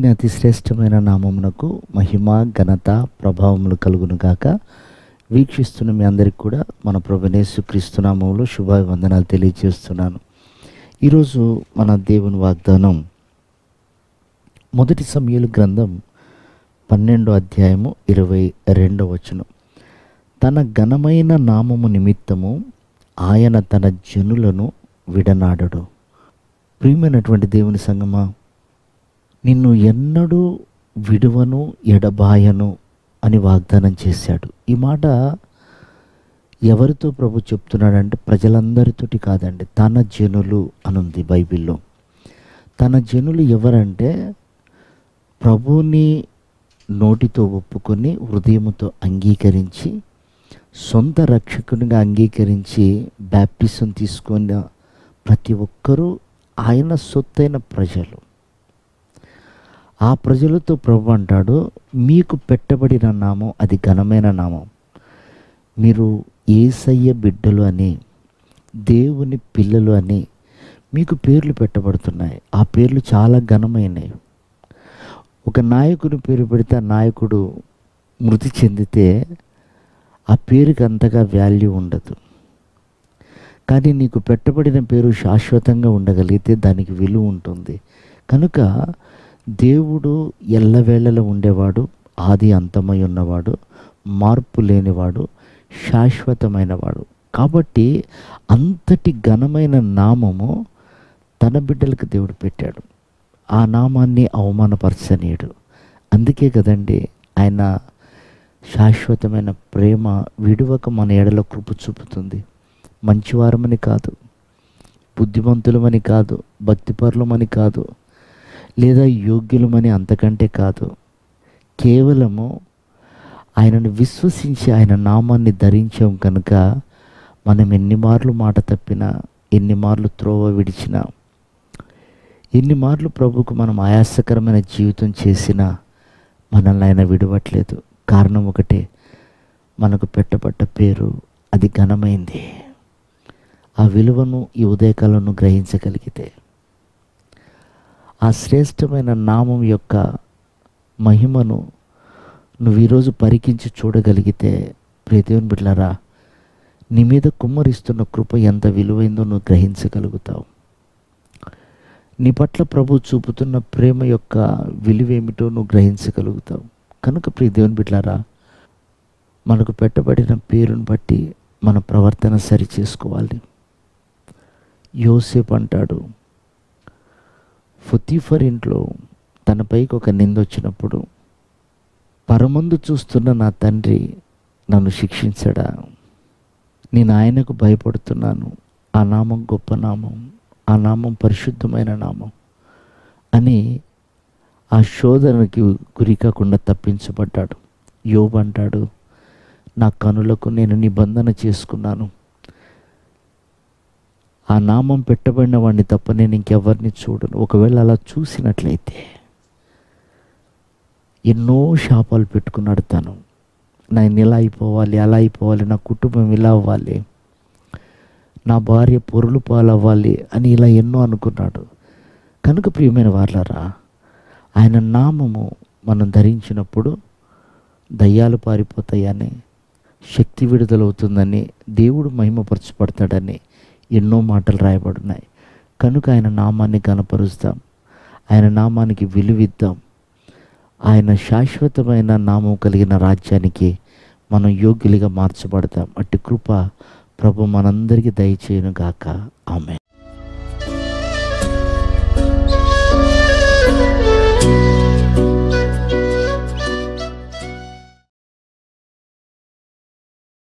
దేవుని అతి శ్రేష్టమైన నామమునకు మహిమ ఘనత ప్రభావములు కలుగును గాక. వీక్షిస్తున్న మీ అందరికీ కూడా మన ప్రభువైన యేసుక్రీస్తు నామములో శుభాభివందనాలు తెలియజేస్తున్నాను. ఈరోజు మన దేవుని వాగ్దానం మొదటి సమూయేలు గ్రంథం 12వ అధ్యాయము 22వ వచనం. తన ఘనమైన నామము నిమిత్తము ఆయన తన జనులను విడనాడడు. ప్రియమైనటువంటి దేవుని సంగమా, నిన్ను ఎన్నడూ విడువను ఎడబాయను అని వాగ్దానం చేశాడు. ఈ మాట ఎవరితో ప్రభు చెప్తున్నాడంటే ప్రజలందరితోటి కాదండి, తన జనులు అనుంది బైబిల్లో. తన జనులు ఎవరంటే ప్రభువుని నోటితో ఒప్పుకొని హృదయముతో అంగీకరించి సొంత రక్షకునిగా అంగీకరించి బాప్టిజం తీసుకున్న ప్రతి ఒక్కరూ ఆయన సొత్తైన ప్రజలు. ఆ ప్రజలతో ప్రభు అంటాడు, మీకు పెట్టబడిన నామం అది ఘనమైన నామం. మీరు యేసయ్య బిడ్డలు అని, దేవుని పిల్లలు అని మీకు పేర్లు పెట్టబడుతున్నాయి. ఆ పేర్లు చాలా ఘనమైనవి. ఒక నాయకుని పేరు పెడితే ఆ నాయకుడు మృతి చెందితే ఆ పేరుకి అంతగా వాల్యూ ఉండదు. కానీ నీకు పెట్టబడిన పేరు శాశ్వతంగా ఉండగలిగితే దానికి విలువ ఉంటుంది. కనుక దేవుడు ఎల్లవేళలా ఉండేవాడు, ఆది అంతమై ఉన్నవాడు, మార్పు లేనివాడు, శాశ్వతమైనవాడు. కాబట్టి అంతటి ఘనమైన నామము తన బిడ్డలకు దేవుడు పెట్టాడు. ఆ నామాన్ని అవమానపరచనీయడు. అందుకే కదండి ఆయన శాశ్వతమైన ప్రేమ విడువక మన ఎడల కృప చూపుతుంది. మంచివారమని కాదు, బుద్ధిమంతులమని కాదు, భక్తిపరులమని కాదు, లేదా యోగ్యులమని అంతకంటే కాదు. కేవలము ఆయనను విశ్వసించి ఆయన నామాన్ని ధరించాం కనుక మనం ఎన్ని మార్లు మాట తప్పినా, ఎన్ని మార్లు త్రోవ విడిచినా, ఎన్ని మార్లు ప్రభువుకు మనం ఆయాసకరమైన జీవితం చేసినా మనల్ని ఆయన విడవట్లేదు. కారణం ఒకటే, మనకు పెట్టబడ్డ పేరు అది ఘనమైంది. ఆ విలువను ఈ ఉదయకాలను గ్రహించగలిగితే, ఆ శ్రేష్టమైన నామం యొక్క మహిమను నువ్వు ఈరోజు పరికించి చూడగలిగితే, ప్రియ దేవుని బిడ్డలారా, నీ మీద కుమ్మరిస్తున్న కృప ఎంత విలువైందో నువ్వు గ్రహించగలుగుతావు. నీ పట్ల ప్రభు చూపుతున్న ప్రేమ యొక్క విలువేమిటో నువ్వు గ్రహించగలుగుతావు. కనుక ప్రియ దేవుని బిడ్డలారా, మనకు పెట్టబడిన పేరును బట్టి మన ప్రవర్తన సరి చేసుకోవాలి. యోసేపు అంటాడు, పొతీఫర్ ఇంట్లో తనపైకి ఒక నింద వచ్చినప్పుడు, పరమందు చూస్తున్న నా తండ్రి నన్ను శిక్షించడా? నేను ఆయనకు భయపడుతున్నాను. ఆ నామం గొప్ప నామం, ఆ నామం పరిశుద్ధమైన నామం అని ఆ శోధనకి గురి కాకుండా తప్పించబడ్డాడు. యోబు అంటాడు, నా కనులకు నేను నిబంధన చేసుకున్నాను, ఆ నామం పెట్టబడిన వాడిని తప్ప నేను ఇంకెవరిని చూడను. ఒకవేళ అలా చూసినట్లయితే ఎన్నో శాపాలు పెట్టుకున్నాడు తను. నేను ఇలా అయిపోవాలి, అలా అయిపోవాలి, నా కుటుంబం ఇలా అవ్వాలి, నా భార్య పొరులు పాలవ్వాలి అని ఇలా ఎన్నో అనుకున్నాడు. కనుక ప్రియమైన వారలారా, ఆయన నామము మనం ధరించినప్పుడు దయ్యాలు పారిపోతాయని, శక్తి విడుదలవుతుందని, దేవుడు మహిమపరచబడతాడని ఎన్నో మాటలు రాయబడున్నాయి. కనుక ఆయన నామాన్ని ఘనపరుస్తాం, ఆయన నామానికి విలువిద్దాం. ఆయన శాశ్వతమైన నామం కలిగిన రాజ్యానికి మనం యోగ్యులుగా మార్చబడతాం. అట్టి కృప ప్రభు మనందరికీ దయచేయును గాక. ఆమేన్.